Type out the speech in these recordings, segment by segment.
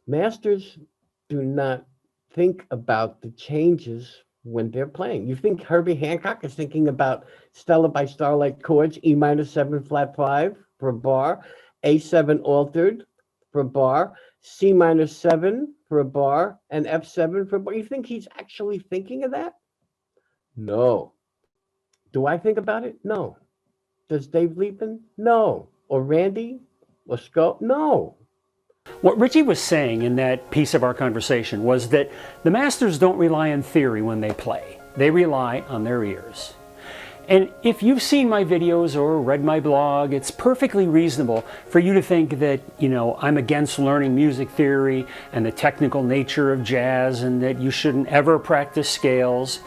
Masters do not think about the changes when they're playing. You think Herbie Hancock is thinking about Stella by Starlight chords, E minor 7 flat 5 for a bar, A7 altered for a bar, C minor 7 for a bar, and F7 for a bar? You think he's actually thinking of that? No. Do I think about it? No. Does Dave Liebman? No. Or Randy? Or Sco? No. What Richie was saying in that piece of our conversation was that the masters don't rely on theory when they play. They rely on their ears. And if you've seen my videos or read my blog, it's perfectly reasonable for you to think that, I'm against learning music theory and the technical nature of jazz and that you shouldn't ever practice scales.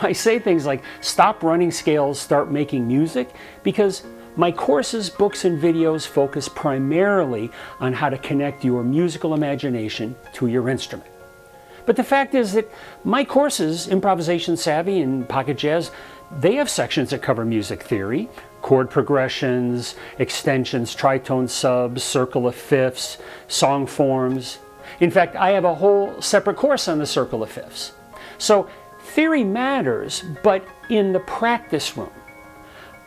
I say things like, stop running scales, start making music, because my courses, books, and videos focus primarily on how to connect your musical imagination to your instrument. But the fact is that my courses, Improvisation Savvy and Pocket Jazz, they have sections that cover music theory, chord progressions, extensions, tritone subs, circle of fifths, song forms. In fact, I have a whole separate course on the circle of fifths. So theory matters, but in the practice room.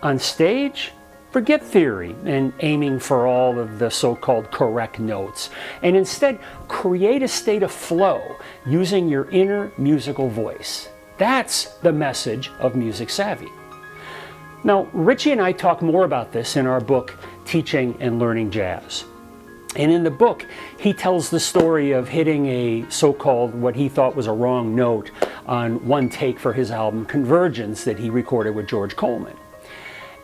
On stage, forget theory and aiming for all of the so-called correct notes, and instead create a state of flow using your inner musical voice. That's the message of Music Savvy. Now, Richie and I talk more about this in our book, Teaching and Learning Jazz. And in the book, he tells the story of hitting a so-called, what he thought was a wrong note on one take for his album Convergence that he recorded with George Coleman.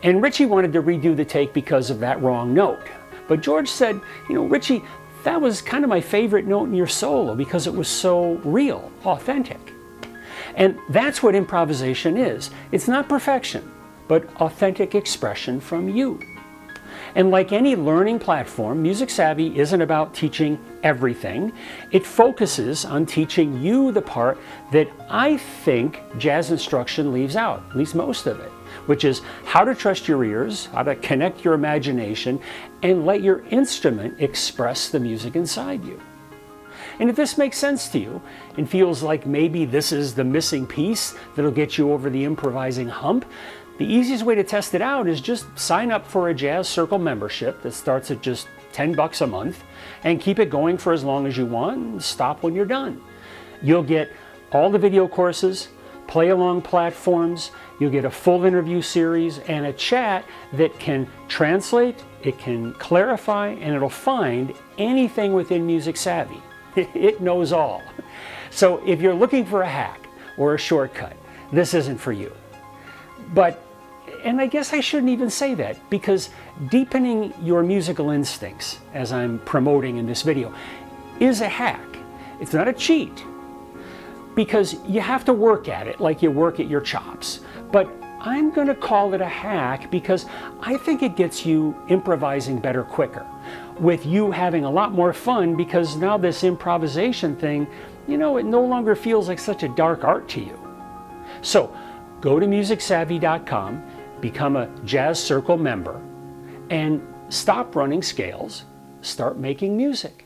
And Richie wanted to redo the take because of that wrong note. But George said, Richie, that was kind of my favorite note in your solo because it was so real, authentic. And that's what improvisation is. It's not perfection, but authentic expression from you. And like any learning platform, Music Savvy isn't about teaching everything. It focuses on teaching you the part that I think jazz instruction leaves out, at least most of it, which is how to trust your ears, how to connect your imagination, and let your instrument express the music inside you. And if this makes sense to you and feels like maybe this is the missing piece that'll get you over the improvising hump, the easiest way to test it out is just sign up for a Jazz Circle membership that starts at just $10 a month and keep it going for as long as you want and stop when you're done. You'll get all the video courses, play-along platforms, you'll get a full interview series and a chat that can translate, it can clarify, and it'll find anything within Music Savvy. It knows all. So if you're looking for a hack or a shortcut, this isn't for you. And I guess I shouldn't even say that, because deepening your musical instincts, as I'm promoting in this video, is a hack. It's not a cheat, because you have to work at it like you work at your chops. But I'm going to call it a hack because I think it gets you improvising better quicker, with you having a lot more fun, because now this improvisation thing, it no longer feels like such a dark art to you. So go to musicsavvy.com, become a Jazz Circle member, and stop running scales, start making music.